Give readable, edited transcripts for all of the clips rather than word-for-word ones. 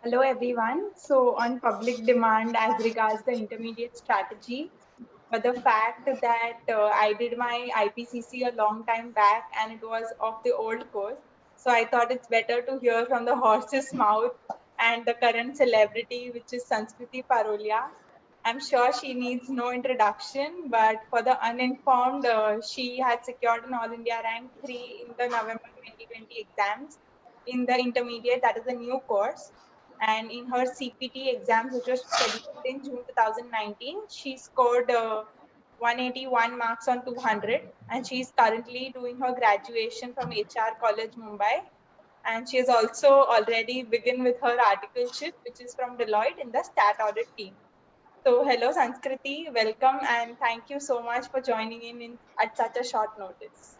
Hello everyone. So on public demand as regards the intermediate strategy, but the fact that I did my IPCC a long time back and it was of the old course. So I thought it's better to hear from the horse's mouth and the current celebrity, which is Sanskriti Parolia. I'm sure she needs no introduction, but for the uninformed, she had secured an All India rank 3 in the November 2020 exams in the intermediate, that is a new course. And in her CPT exams, which was scheduled in June 2019, she scored 181 marks on 200, and she is currently doing her graduation from HR College, Mumbai. And she has also already begun with her articleship, which is from Deloitte in the stat audit team. So, hello Sanskriti, welcome, and thank you so much for joining in at such a short notice.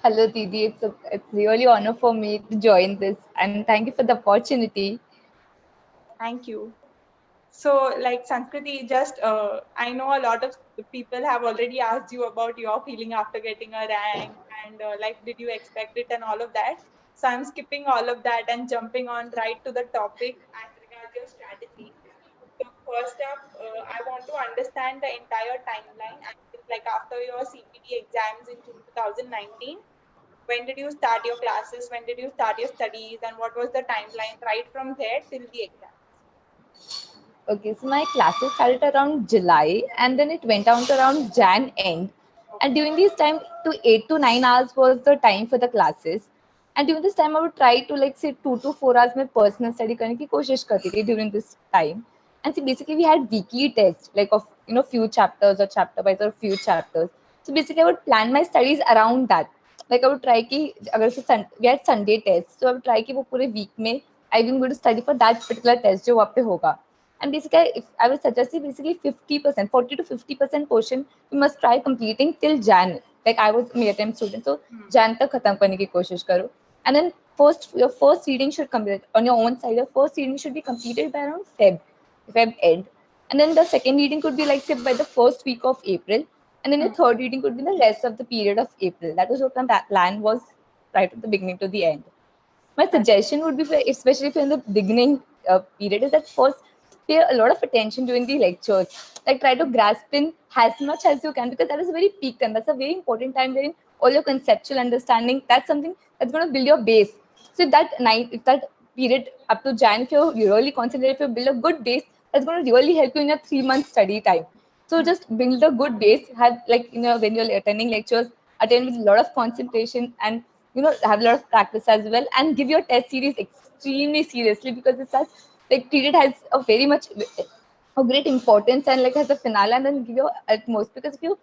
Hello, Didi. It's really honor for me to join this, and thank you for the opportunity. Thank you. So, like Sanskriti, just I know a lot of people have already asked you about your feeling after getting a rank and like, did you expect it and all of that. So, I'm skipping all of that and jumping on right to the topic as regards your strategy. So, first up, I want to understand the entire timeline. I think, like, after your CPT exams in June 2019, when did you start your classes? When did you start your studies? And what was the timeline right from there till the exam? Okay, so my classes started around July, and then it went down to around Jan end. And Okay. during this time, to 8 to 9 hours was the time for the classes. And during this time, I would try to like say 2 to 4 hours my personal study करने की कोशिश करती थी during this time. And so basically, we had weekly tests like of few chapters or chapter wise or few chapters. So basically, I would plan my studies around that. Like I would try कि अगर से we had Sunday tests, so I would try कि वो पूरे week में I will going to study for that particular test जो वहाँ पे होगा. And basically, if I would suggest you basically 50%, 40 to 50% portion you must try completing till Jan. Like I was a attempt student, so Hmm. Jan तक खत्म करने की कोशिश करो. And then your first reading should complete on your own side. Your first reading should be completed by around Feb end. And then the second reading could be like say by the first week of April. And then the Hmm. third reading could be the rest of the period of April. That was what my plan was right at the beginning to the end. My Correct. suggestion would be, especially if you're in the beginning period, is that first pay a lot of attention during the lectures. Like try to grasp in as much as you can because that is a very peak time. That's a very important time wherein all your conceptual understanding. That's something that's going to build your base. So if that period up to Jan, if you really concentrate, if you build a good base, that's going to really help you in your 3 month study time. So Hmm. just build a good base. Have like when you're attending lectures, attend with a lot of concentration and have a lot of practice as well and give your test series extremely seriously because it's such like treat it has a very much a great importance and like has a finale and then give your utmost because if you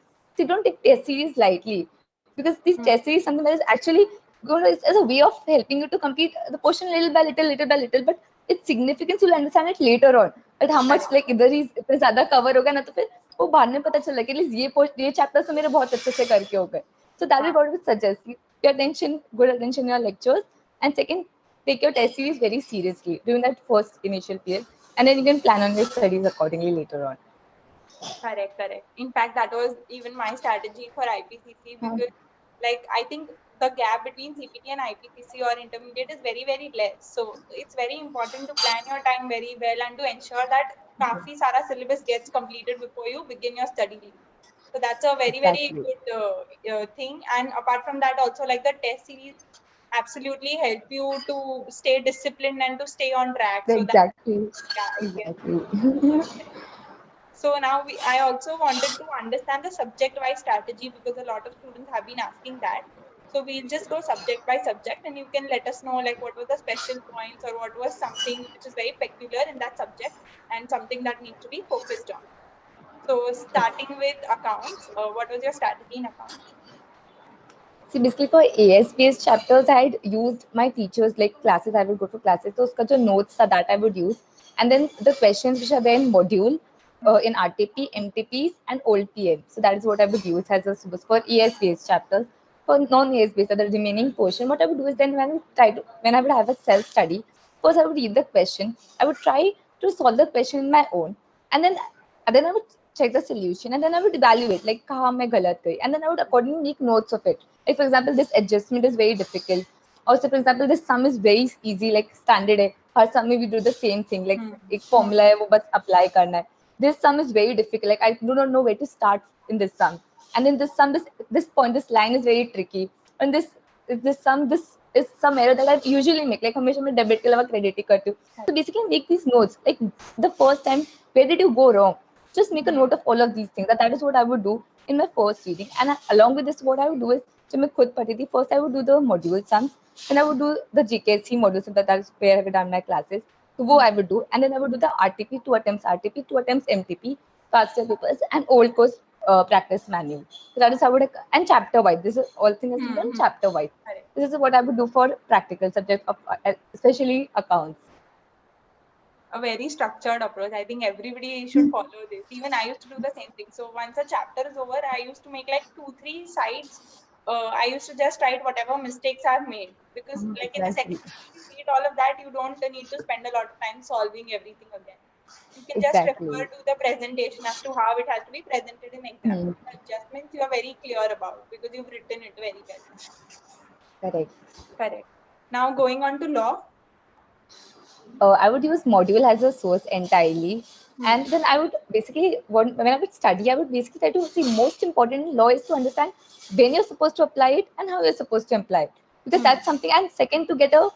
don't take test series lightly because this test Hmm. series is something that is actually going to as a way of helping you to complete the portion little by little but its significance you'll understand it later on that how much Correct. like इतना ज्यादा cover होगा ना तो फिर वो बाद में पता चला कि at least ये chapters तो मेरे बहुत अच्छे से करके हो गए. So that is हाँ. what I would suggest. Pay attention, good attention in your lectures. And second, take your test series very seriously during that first initial period. And then you can plan on your studies accordingly later on. Correct, correct. In fact, that was even my strategy for IPCC Hmm. because, like, I think the gap between CPT and IPCC or intermediate is very, very less. So it's very important to plan your time very well and to ensure that काफी सारा syllabus gets completed before you begin your study leave. So that's a very, very Exactly. good thing. And apart from that, also like the test series absolutely help you to stay disciplined and to stay on track. So that, Exactly. yeah, I guess. Exactly. So now I also wanted to understand the subject-wise strategy because a lot of students have been asking that. So we'll just go subject by subject, and you can let us know like what were the special points or what was something which is very peculiar in that subject and something that needs to be focused on. So starting with accounts, what was your strategy in accounts? See, basically for AS based chapters, I had used my teachers like classes. I would go to classes. So uska jo notes are that I would use, and then the questions which are there in module, in RTP, MTPs, and old PM. So that is what I would use as a syllabus for AS based chapters. For non AS based, the remaining portion, what I would do is then when I would have a self study, first I would read the question. I would try to solve the question in my own, and then I would check the solution and then I would evaluate like kahan मैं गलत गई and then I would accordingly make notes of it. Like for example, this adjustment is very difficult Also, for example, this sum is very easy, like standard है. हर sum में we do the same thing, like एक formula है वो बस apply करना है. This sum is very difficult. Like I do not know where to start in this sum. And in this sum, this line is very tricky. And this sum, this is some error that I usually make. Like हमेशा मैं debit के अलावा credit ही करती हूँ. So basically, make these notes. Like the first time, where did you go wrong? Just make a note of all of these things. That is what I would do in my first reading. And along with this, what I would do is, जब मैं खुद पढ़ती थी, first I would do the module sums. Then I would do the GKC module sums. That is where I have done my classes. So what I would do, and then I would do the RTP, 2 attempts MTP, past year papers, and old course practice manual. So that is how I would, and chapter wise. This is all things has done chapter wise. This is what I would do for practical subject of especially accounts. A very structured approach. I think everybody should follow this. Even I used to do the same thing. So once a chapter is over, I used to make like 2-3 sides. I used to just write whatever mistakes are made, because like in the second, if you read all of that, you don't need to spend a lot of time solving everything again. You can just refer to the presentation as to how it has to be presented in exam. The adjustments you are very clear about because you've written it very well. Correct. Now going on to law. I would use module as a source entirely. And then I would basically, when I would study, I would basically try to see most important in law is to understand when you're supposed to apply it and how you're supposed to apply it. Because that's something, and second, to get a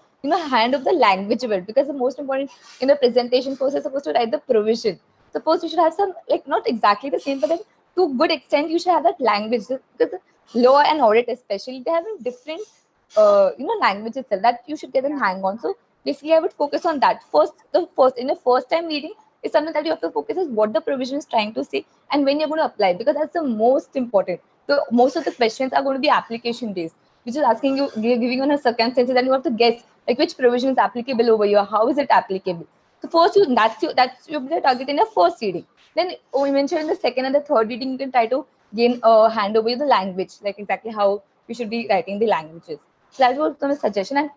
hand of the language of it. Because the most important in the presentation first, you're supposed to write the provision. Suppose you should have some, like not exactly the same, but then to a good extent, you should have that language. Because law and audit especially, they have a different, language itself that you should get a hang on. So basically, I would focus on that. In the first time reading is something that you have to focus is what the provision is trying to say and when you're going to apply, because that's the most important. So most of the questions are going to be application based, which is asking you, giving you a circumstances, and you have to guess like which provision is applicable over here, how is it applicable. So first, that's your target in your first reading. Then eventually in the second and the third reading, you can try to gain a hand over the language, like exactly how you should be writing the languages. So that was my suggestion, and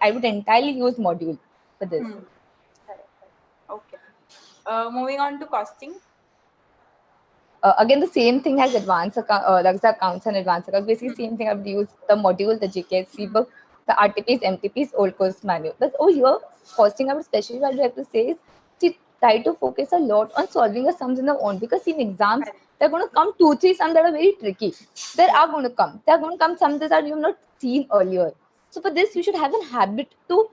I would entirely use module for this. Okay. Moving on to costing. Again, the same thing as advanced that's the accounts and advanced accounts. Basically, same thing. I would use the module, the GKC book, the RTPs, MTPs, old course manual. That's here costing. I would especially what I have to say is try to focus a lot on solving the sums in the own, because in exams they're going to come 2-3 sums that are very tricky. There are going to come. There are going to come sums that you have not seen earlier. So for this, you should have a habit to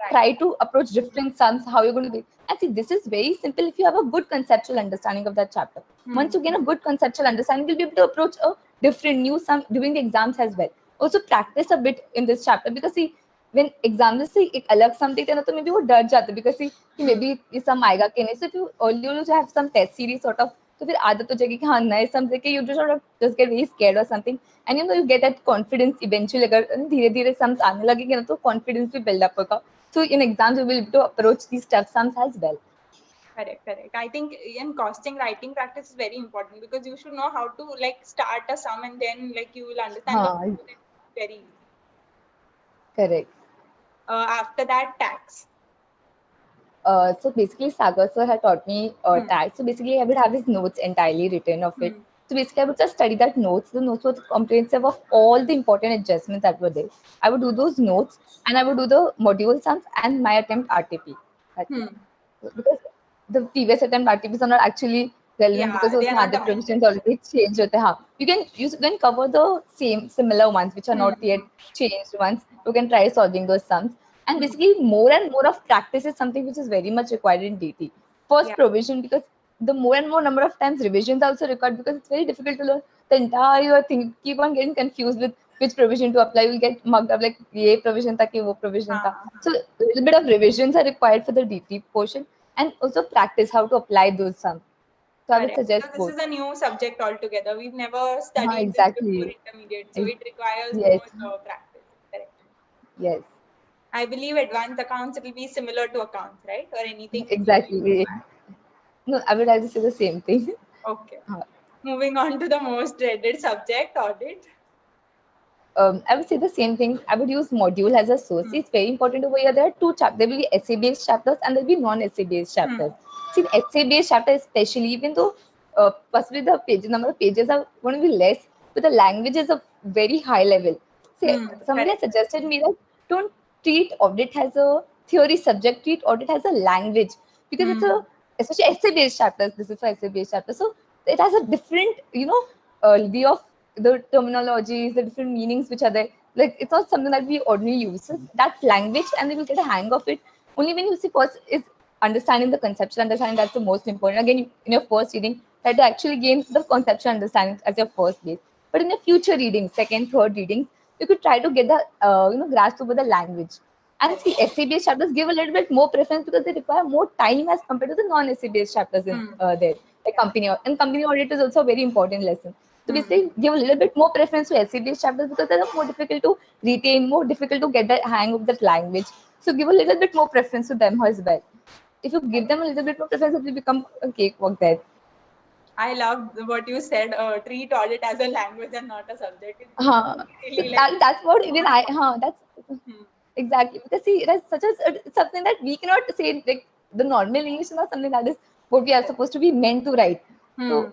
try to approach different sums. How you're going to be. And see, this is very simple if you have a good conceptual understanding of that chapter. Once you gain a good conceptual understanding, you'll be able to approach a different new sum during the exams as well. Also practice a bit in this chapter, because see, when exams से एक अलग sum देते हैं ना, तो maybe वो डर जाते हैं, because see कि maybe ये sum आएगा कि नहीं. So if you earlier have some test series sort of, तो फिर आदत हो जाएगी कि हाँ नए sum देके you just sort of just get very scared or something, and you get that confidence eventually. अगर धीरे-धीरे sums आने लगेंगे ना, तो confidence भी build up होगा. So in exams you will be able to approach these tough sums as well. Correct. I think in costing, writing practice is very important, because you should know how to like start a sum and then like you will understand very easy. Correct. After that, tax. So basically, Sagar sir had taught me tax. So basically, I would have his notes entirely written of it. So basically, I would just study that notes. The notes were comprehensive of all the important adjustments that were there. I would do those notes, and I would do the module sums and my attempt RTP. Because the previous attempt RTPs are not actually relevant, because those other provisions already changed. You can cover the similar ones which are not yet changed ones. You can try solving those sums. And basically, more and more of practice is something which is very much required in DT. First, provision, because the more and more number of times revisions are also required, because it's very difficult to learn the entire thing. Keep on getting confused with which provision to apply. You'll get mugged up like ye provision tha ki wo provision tha. So a little bit of revisions are required for the DT portion, and also practice how to apply those sums. So I would suggest both. This is a new subject altogether. We've never studied exactly. this before intermediate, so it requires more practice. Correct. Yes. I believe advanced accounts will be similar to accounts, right? Or anything? Exactly. No, I would like to say the same thing. Okay. Moving on to the most dreaded subject, audit. I would say the same thing. I would use module as a source. It's very important over here. There are two chapters. There will be essay-based chapters and there will be non-essay-based chapters. See, essay-based chapter especially, even though possibly the number of pages are going to be less, but the language is a very high level. See, somebody has suggested me that don't treat audit as a theory subject, treat audit as a language, because it's a, especially essay based chapters, this is for essay based chapters, so it has a different, way of the terminologies, the different meanings which are there. Like it's not something that we ordinarily use. So that language, and they will get a hang of it only when you see first is understanding the conceptual understanding. That's the most important. Again, in your first reading, try to actually gain the conceptual understanding as your first base. But in your future readings, second, third readings, you could try to get the grasp over the language. And see, essay-based chapters give a little bit more preference because they require more time as compared to the non-essay-based chapters in there. Like company audit is also a very important lesson. So basically, give a little bit more preference to essay-based chapters because they're more difficult to retain, more difficult to get the hang of that language. So give a little bit more preference to them as well. If you give them a little bit more preference, it will become a cakewalk there. I love what you said. Treat audit as a language and not a subject. Really that's what even I. That's exactly, because see, that's such a something that we cannot say, like the normal English is not something that is what we are supposed to be meant to write. So,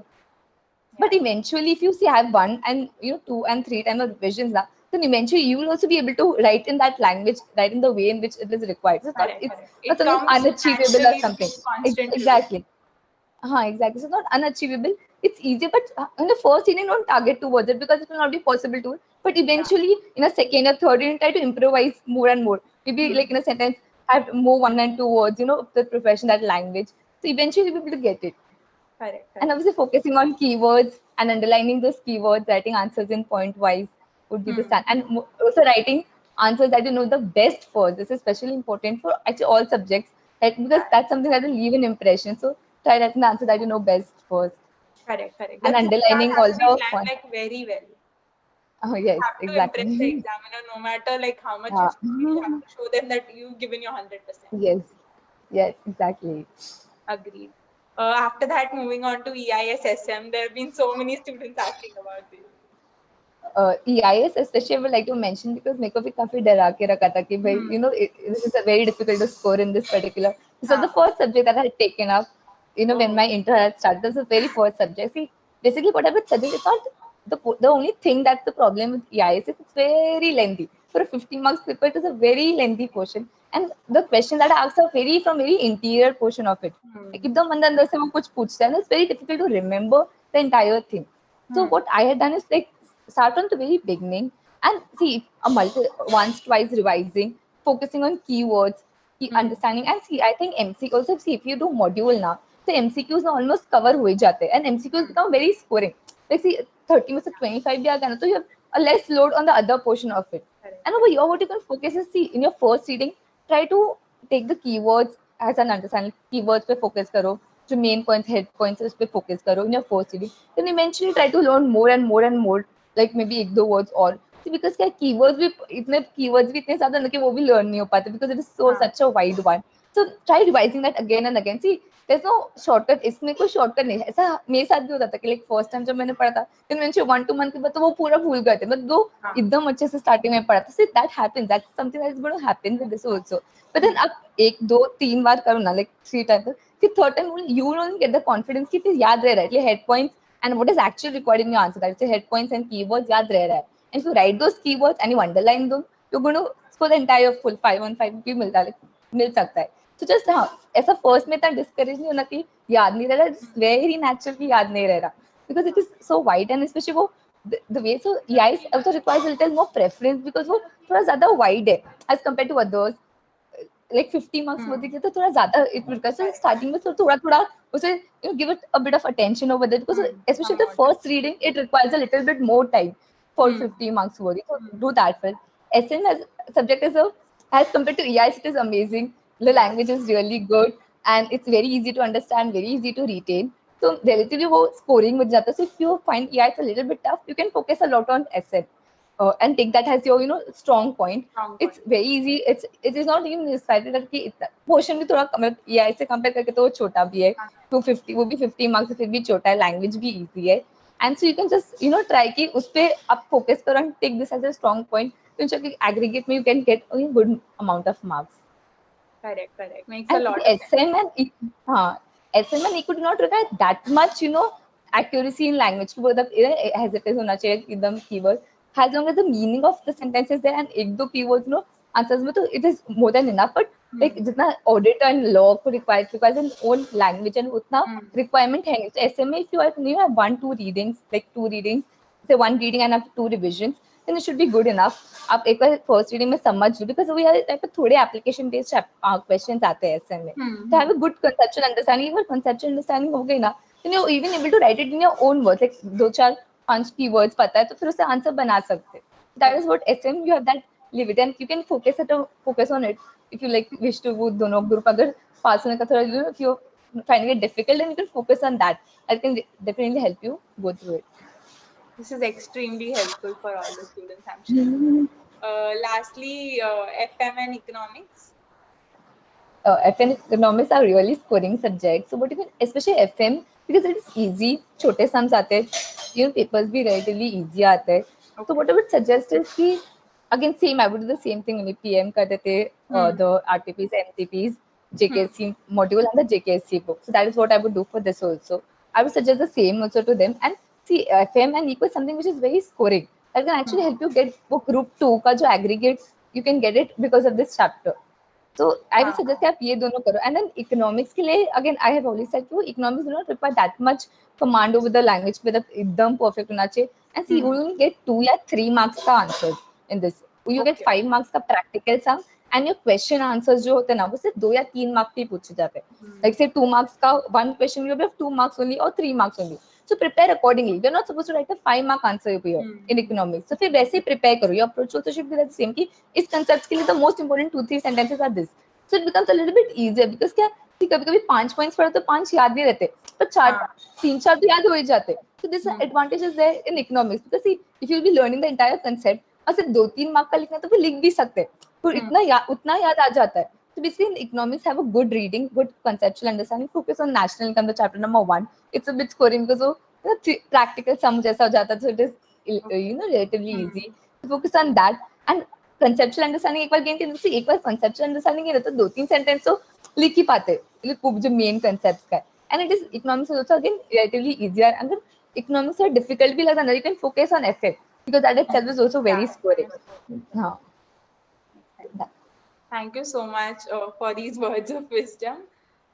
but eventually, if you see, I have 1 and 2 and 3 times of revisions now, then eventually you will also be able to write in that language, write in the way in which it is required. So it's not something unachievable or something. Exactly. Exactly. So it's not unachievable. It's easier, but in the first reading, don't target towards it because it will not be possible to. But eventually, in a second or third reading, try to improvise more and more. Maybe like in a sentence, have more 1 and 2 words, the profession, that language. So eventually, you'll be able to get it. Correct. And obviously, focusing on keywords and underlining those keywords, writing answers in point wise would be the stand. And also writing answers that you know the best first. This is especially important for actually all subjects, because that's something that will leave an impression. So try writing the answer that you know best first. Correct. And underlining all the points. Like very well. Oh yes, you have to exactly. impress the examiner, no matter like how much you have to show them that you've given your 100%. Yes, exactly. Agreed. After that, moving on to EIS-SM, there have been so many students asking about this. EIS especially I would like to mention because मेरे को भी काफी डरा के रखा था कि भाई this is a very difficult to score in this particular. This was the first subject that I had taken up. When my inter had started, this was the very first subject. See, basically what I would suggest, it's not the only thing that's the problem with EIS is it's very lengthy. For a 50 marks paper, it is a very lengthy portion, and the questions that are asked are from very interior portion of it. Like एकदम अंदर से वो कुछ पूछता है ना, it's very difficult to remember the entire thing. So what I had done is like start from the very beginning and see once, twice revising, focusing on keywords, understanding, and see, I think MC also, see, if you do module now, so MCQs almost cover हो ही जाते हैं, and MCQs become very scoring. Like see, 30 में से 25 भी आ गया ना, तो you have a less load on the other portion of it. And over here, what you can focus is, see, in your first reading, try to take the keywords as an understanding. Keywords पे focus करो, जो main points, head points, उस पे focus करो in your first reading. Then eventually try to learn more and more and more, like maybe 1-2 words और. See, because क्या keywords भी इतने ज़्यादा ना कि वो भी learn नहीं हो पाते because it is such a wide one. So try revising that again and again. See, there's no shortcut. इसमें कोई shortcut नहीं है. ऐसा मेरे साथ भी होता था कि like first time जब मैंने पढ़ा था, then मैंने 1-2 month के बाद तो वो पूरा भूल गए थे. but दो एकदम अच्छे से starting में पढ़ा था. See, that happens. That's something that is going to happen with this also. But then अब 1-2-3 बार करो ना, like 3 times. फिर third time you will only get the confidence कि फिर याद रह रहा है. Head points and what is actually required in your answer. That is head points and keywords याद रह रहा है. And if you write those keywords and you underline them, you're going to score the entire full 5 on 5 भी मिल सकता है. So just ऐसा first में इतना discourage नहीं होना कि याद नहीं रह रहा. It's very natural कि याद नहीं रह रहा because it is so wide and especially वो the way so EIS also requires a little more preference because वो थोड़ा ज़्यादा wide है as compared to others. Like 50 marks होती थी तो थोड़ा ज़्यादा it requires. So starting में थोड़ा उसे give it a bit of attention over there because especially the first reading it requires a little bit more time for 50 marks worthy. So do that first. SM as subject as compared to EIS, it is amazing. The language is really good and it's very easy to understand, very easy to retain. So relatively वो scoring with जाता है. So if you find EIS a little bit tough, you can focus a lot on SM and take that as your strong point. It's very easy. It is not even decided that कि portion भी थोड़ा मतलब EIS से compare करके तो वो छोटा भी है. 250 वो भी 50 marks से फिर भी छोटा है. Language भी easy है. And so you can just try कि उस पे आप focus करो and take this as a strong point. तो ensure aggregate में you can get a good amount of marks. Correct. Makes a lot of sense. SM and EQ do not require that much, accuracy in language. As it is होना चाहिए एकदम keyword. As long as the meaning of the sentence is there and 1-2 keywords, answers में तो it is more than enough, but like जितना audit and law को requires an own language and उतना requirement है नहीं. So SMA if you have 1-2 readings, like 2 readings, say 1 reading and have 2 revisions, then it should be good enough. आप एक बार first reading में समझ लो, because we are type of थोड़े application based questions आते हैं SMA. So have a good conceptual understanding. एक बार conceptual understanding हो गई ना, then you're even able to write it in your own words, like 2-4-5 keywords पता है तो फिर उससे आंसर बना सकते हैं. That is what SM, you have that limit and you can focus on it if you like wish to वो दोनों group अगर pass होने का थोड़ा, you know, if you're finding it difficult, then you can focus on that. That can definitely help you go through it. This is extremely helpful for all the students, I'm sure. Lastly, FM and economics. FM and economics are really scoring subjects. So what you can, especially FM, because it is easy, छोटे sums आते हैं, you know, papers भी relatively easy आते हैं. So what I would suggest is कि again same, I would do the same thing only. PM करते थे, the RTPs, MTPs, JKSC module and the JKSC book. So that is what I would do for this also. I would suggest the same also to them. And see, FM and eco is something which is very scoring. That can actually help you get वो group 2 का जो aggregates, you can get it because of this chapter. So I would suggest कि आप ये दोनों करो. And then economics के लिए again I have always said कि economics do not require that much command over the language with एकदम perfect होना चाहिए. And see, you only get 2 या 3 marks का answers in this. You get 5 marks का practical sum and your question answers जो होते हैं ना वो सिर्फ 2 या 3 marks पे पूछे जाते हैं. Like say 2 marks का one question you have 2 marks only or 3 marks only. So prepare accordingly. You're not supposed to write a 5 mark answer here in economics. So फिर वैसे prepare करो. Your approach also should be the same कि इस concepts के लिए the most important 2-3 sentences are this. So it becomes a little bit easier because क्या कभी-कभी 5 points पढ़ो तो 5 याद नहीं रहते, पर 3-4 तो याद हो ही जाते. So this advantage is there in economics because see, if you'll be learning the entire concept और सिर्फ 2-3 mark का लिखना तो फिर लिख भी सकते हैं, तो उतना याद आ जाता है. So basically in economics have a good reading, good conceptual understanding, focus on national income, the chapter number 1. It's a bit scoring because वो practical sum जैसा हो जाता है, so it is you know relatively easy. So focus on that and conceptual understanding एक बार gain करने से एक बार conceptual understanding है तो 2-3 sentence तो लिख ही पाते हैं जो main concepts का है. And it is economics is also again relatively easier. अगर economics से difficult भी लगता है, you can focus on FF because that itself is also very scoring. हाँ. Thank you so much for these words of wisdom.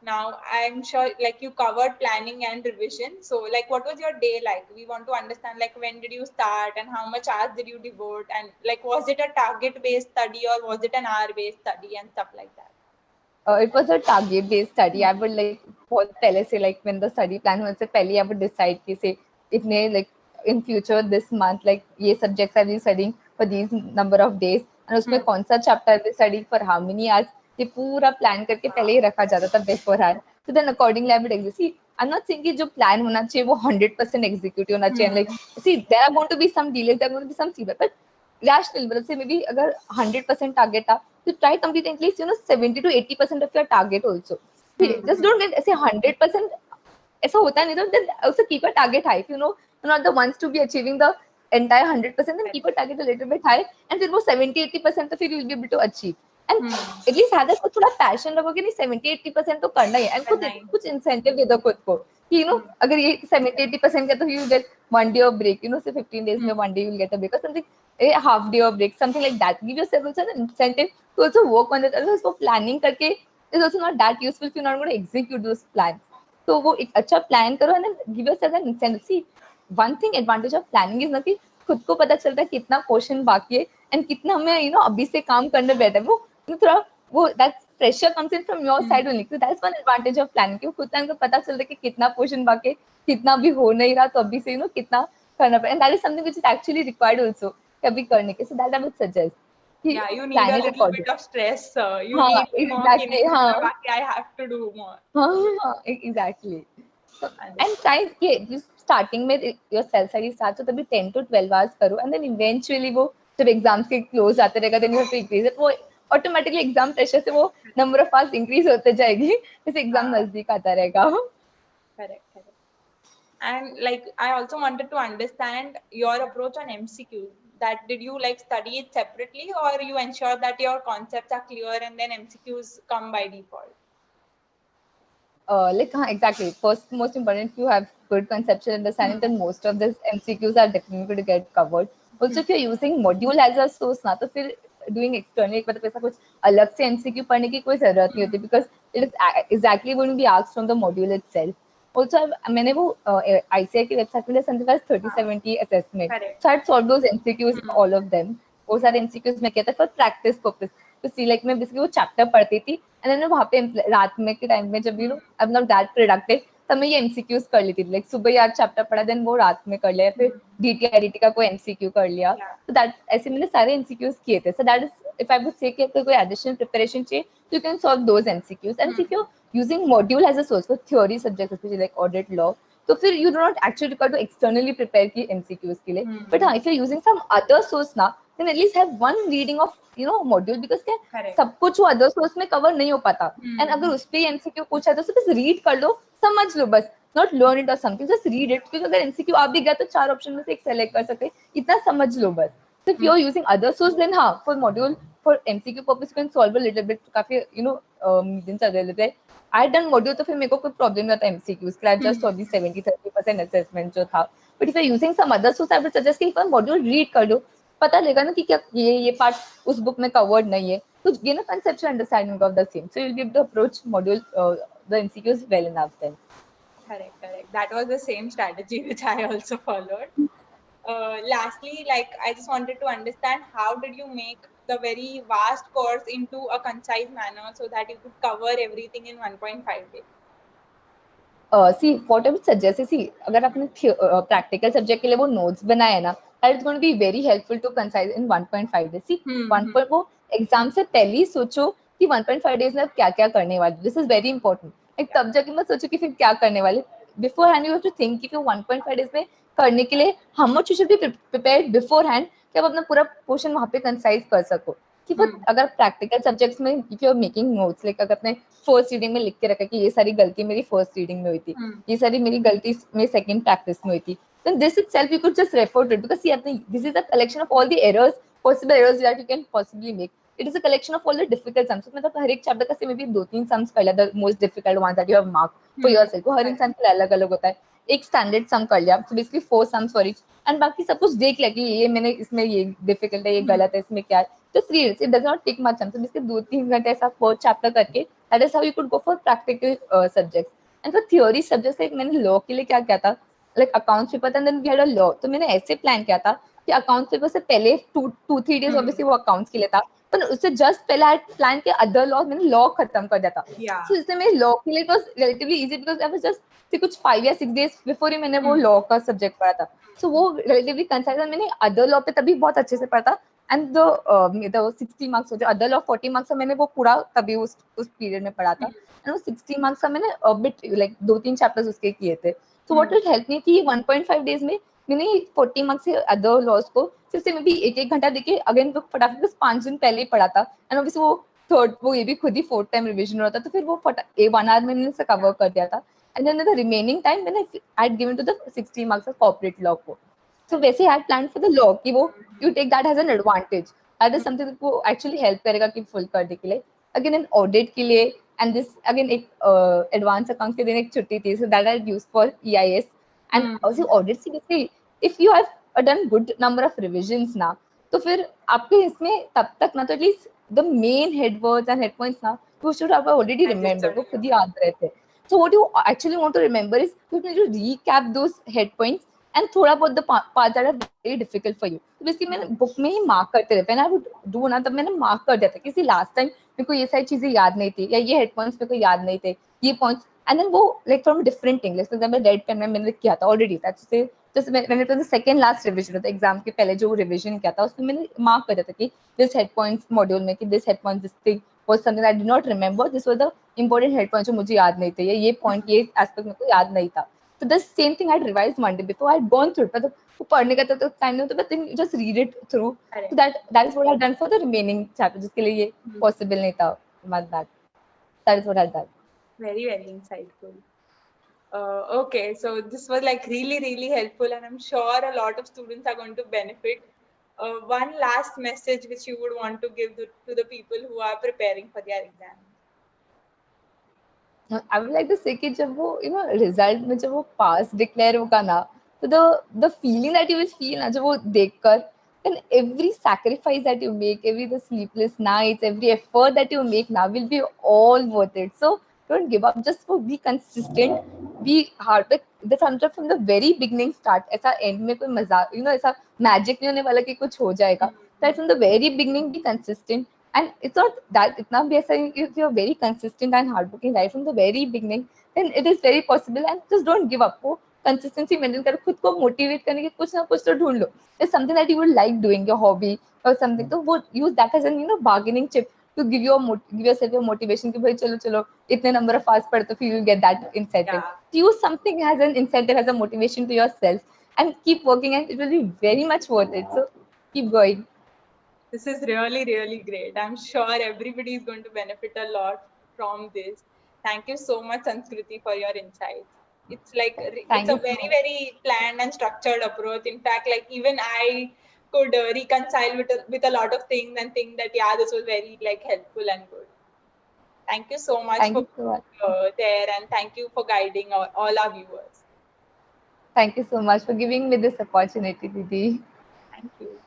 Now, I'm sure like you covered planning and revision. So like what was your day like? We want to understand like when did you start and how much hours did you devote, and like was it a target based study or was it an hour based study and stuff like that? It was a target based study. I would like पहले से like when the study plan होने से पहले I would decide कि say इतने like in future this month like ये subjects I will be studying for these number of days and उसमें कौन सा chapter I will study for how many hours, ये पूरा plan करके पहले ही रखा जाता था beforehand. So then accordingly I would execute. See, I'm not saying कि जो plan होना चाहिए वो 100% execute होना चाहिए. Like see, there are going to be some delays, there are going to be some feedback, but rational मतलब से maybe अगर 100% target था तो try completing at least 70 to 80% of your target also. Just don't get ऐसे 100% ऐसा होता नहीं तो then also keep a target high. If you know you're not the ones to be achieving the entire 100%, then keep a target a little bit high and फिर वो 70-80% तो फिर you'll be able to achieve. And at least have that थोड़ा passion रखो कि नहीं 70-80% तो करना ही है. And कुछ incentive दे दो खुद को कि अगर ये 70-80% का तो you get 1 day of break, say 15 days में 1 day you'll get a break or something, a half day of break, something like that. Give yourself also an incentive to also work on it. Otherwise वो planning करके is also not that useful if you're not going to execute those plans. तो वो एक अच्छा plan करो and then give yourself an incentive. See, one thing advantage of planning is ना कि खुद को पता चलता है कितना portion बाकी है and कितना हमें अभी से काम करने बैठा है. वो थोड़ा वो that pressure comes in from your side only. So that's one advantage of planning कि खुद को पता चलता है कि कितना portion बाकी है, कितना भी हो नहीं रहा तो अभी से कितना करना पड़ेगा. And that is something which is actually required also कभी करने के. So that I would suggest. Yeah, you need a little bit of stress. You need exactly, more. I have to do more. Exactly. So, and try just starting में your self study starts, so तभी 10 to 12 hours करो and then eventually वो जब exams के close आते रहेगा then you have to increase it. वो automatically exam pressure से वो number of hours increase होते जाएगी जैसे exam नजदीक आता रहेगा. Correct. And like I also wanted to understand your approach on MCQ. That did you like study it separately or you ensure that your concepts are clear and then MCQs come by default? Exactly. First, most important, if you have good conceptual understanding, then most of these MCQs are definitely going to get covered. Also, if you're using module as a source, na, तो फिर doing external, मतलब ऐसा कुछ अलग से MCQ पढ़ने की कोई जरूरत नहीं होती, because it is exactly going to be asked from the module itself. Also, मैंने वो ICAI की वेबसाइट में something like 30-70 assessment, Correct. so I had solved those MCQs, all of them. वो सारे MCQs मैं किया था फॉर प्रैक्टिस पर्पस. तो सी लाइक मैं बेसिकली वो चैप्टर पढ़ती थी एंड देन मैं वहाँ पे रात में के टाइम में जब you know I am not that productive, तब मैं ये MCQs कर लेती थी. लाइक सुबह यार चैप्टर पढ़ा, देन वो रात में कर लिया, फिर DTIDT का कोई MCQ कर लिया. तो दैट ऐसे मैंने सारे MCQs किए थे. So that is, if I would say कि आपको कोई एडिशनल प्रिपरेशन चाहिए, you can solve those MCQs. And if you using module as a source for theory subjects especially like audit law, तो फिर you do not actually require to externally prepare की MCQs के लिए. But हाँ, if you're using some other source ना, then at least have one reading of you know module, because क्या सब कुछ वो other source में cover नहीं हो पाता. And अगर उस पे MCQ पूछा है तो सिर्फ read कर लो, समझ लो बस, not learn it or something, just read it. क्योंकि अगर MCQ आ भी गया तो 4 ऑप्शन में से एक सेलेक्ट कर सकते, इतना समझ लो बस. So if you're using other source, then हाँ, for module, for MCQ purpose you can solve a little bit, काफी you know mediums available है. I had done module तो फिर मेरे को कोई प्रॉब्लम नहीं था MCQs के लिए, just solved the 70-30% assessment जो था. But if you're using some other source, I would suggest कि एक module read कर लो, पता लगेगा ना कि क्या ये पार्ट उस बुक में covered नहीं है, तो gain a conceptual understanding of the same, so you'll be able to approach module the MCQs well enough then. Correct. That was the same strategy which I also followed. Lastly, like I just wanted to understand, how did you make the very vast course into a concise manner so that you could cover everything in 1.5 days? See, what I would suggest is, see, अगर आपने practical subject के लिए वो notes बनाए हैं ना, that is going to be very helpful to concise in 1.5 days. See, वो exam से पहले ही सोचो कि 1.5 days में आप क्या क्या करने वाले. This is very important. एक तब जाके मत सोचो कि फिर क्या करने वाले. Beforehand you have to think कि 1.5 days में करने के लिए how much you should be prepared beforehand, कि आप अपना पूरा पोर्शन वहाँ पे कंसाइज कर सको. कि वो अगर प्रैक्टिकल सब्जेक्ट्स में if you are making notes, like अगर अपने फर्स्ट रीडिंग में लिख के रखा कि ये सारी गलती मेरी फर्स्ट रीडिंग में हुई थी, ये सारी मेरी गलती मेरी सेकंड प्रैक्टिस में हुई थी, then this itself you could just refer to it, because see, this is a collection of all the errors, possible errors that you can possibly make. It is a collection of all the difficult sums. मतलब हर एक chapter का से may be 2-3 sums कर लिया, the most difficult ones that you have marked for yourself. वो हर इंसान के लिए अलग अलग होता है. एक स्टैंडर्ड सम कर लिया, so basically 4 sums for each, and बाकी सब कुछ देख लिया कि ये मैंने इसमें ये डिफिकल्ट है, ये गलत है, इसमें क्या है, just read it. It does not take much time. So basically 2-3 घंटे ऐसा per chapter करके, that is how you could go for practical subjects. And for theory subjects, like मैंने law के लिए क्या किया था, like accounts paper था, and then we had a law. तो मैंने ऐसे प्लान किया था कि accounts paper से पहले 2-3 days obviously वो accounts के लिए था, पर उससे जस्ट पहले आई प्लान किया अदर लॉ, मैंने लॉ खत्म कर दिया था. So इसलिए मेरे लॉ के लिए it was relatively easy because I was just कुछ 5 या 6 days before ही मैंने वो लॉ का सब्जेक्ट पढ़ा था. So वो relatively concise, मैंने अदर लॉ पे तभी बहुत अच्छे से पढ़ा था. And the 60 marks जो अदर लॉ 40 marks का मैंने वो पूरा तभी उस पीरियड में पढ़ा था. And वो 60 marks का मैंने bit like 2-3 chapters उसके किए थे. So what will help me कि 1.5 days में मैंने 40 मार्क्स से अदर लॉज को फिर से मैं भी 1-1 घंटा देके अगेन तो फटाफट बस 5 दिन पहले ही पढ़ा था. एंड ऑब्वियसली वो थर्ड वो ये भी खुद ही 4th टाइम रिवीजन होता, तो फिर वो 1 आवर में मैंने से कवर कर दिया था. And then the remaining time मैंने I had given to the 60 marks of corporate law को. सो वैसे I had plan for the law कि वो you take that as an advantage, that is something that वो actually help करेगा कि full करने के लिए. अगेन इन ऑडिट के लिए एंड दिस अगेन एक एडवांस अकाउंट के दिन एक छुट्टी थी, so that I used for EIS. And also audit seriously if you have done good number of revisions ना, तो फिर आपके इसमें तब तक ना तो at least the main head words and head points ना you should have already remembered, वो खुद ही याद रहते. So what you actually want to remember is you need to recap those head points and थोड़ा बहुत the parts that are very difficult for you. तो basically मैंने book में ही mark करते रहे. When I would do ना तब मैंने मार्क कर दिया था किसी लास्ट टाइम मेरे को ये सारी चीजें याद नहीं थी या ये हेड पॉइंट्स मेरे को याद नहीं थे, ये पॉइंट्स. एंड देन वो like from different thing, like for example red pen में मैंने किया था ऑलरेडी, दैट्स से जैसे मैंने तो सेकंड लास्ट रिवीजन होता एग्जाम के पहले जो रिवीजन किया था उसमें मैंने मार्क कर दिया था कि दिस हेड पॉइंट्स मॉड्यूल में कि this head point this thing was something I did not remember, this was the important head point जो मुझे याद नहीं थे, या ये पॉइंट ये एस्पेक्ट मेरे को याद नहीं था. तो the same thing I revise one day before I gone through. मतलब वो पढ़ने का तो टाइम नहीं होता, but think just read it through. So that is what I done for the remaining chapter जिसके लिए ये पॉसिबल नहीं था. That is what I done. Very insightful. Okay, so this was like really helpful, and I'm sure a lot of students are going to benefit. One last message which you would want to give to the people who are preparing for their exam. I would like to say कि जब वो result में जब वो पास declare होगा ना, तो the feeling that you will feel ना जब वो देखकर, then every sacrifice that you make, every the sleepless nights, every effort that you make now will be all worth it. So don't give up, just for be consistent, be hard, like the from the very beginning start. ऐसा end में कोई मजाक, ऐसा magic नहीं होने वाला कि कुछ हो जाएगा. So from the very beginning be consistent, and it's not that इतना भी ऐसा नहीं, if you're very consistent and hardworking right from the very beginning, then it is very possible. And just don't give up. वो consistency maintain करो, खुद को motivate करने के कुछ ना कुछ तो ढूंढ लो. There's something that you would like doing, your hobby or something, तो वो use that as an bargaining chip to give yourself your motivation कि भाई चलो चलो इतने number of hours पढ़, तो फिर you get that incentive. Yeah. So use something as an incentive, as a motivation to yourself, and keep working, and it will be very much worth it. So keep going. This is really, really great. I'm sure everybody is going to benefit a lot from this. Thank you so much, Sanskriti, for your insights. It's like it's Thank a you so very, much. very planned and structured approach. In fact, like even I could reconcile with a lot of things and think that yeah, this was very like helpful and good. Thank you so much Thank for you so much. there, and thank you for guiding all our viewers. Thank you so much for giving me this opportunity, Didi. Thank you.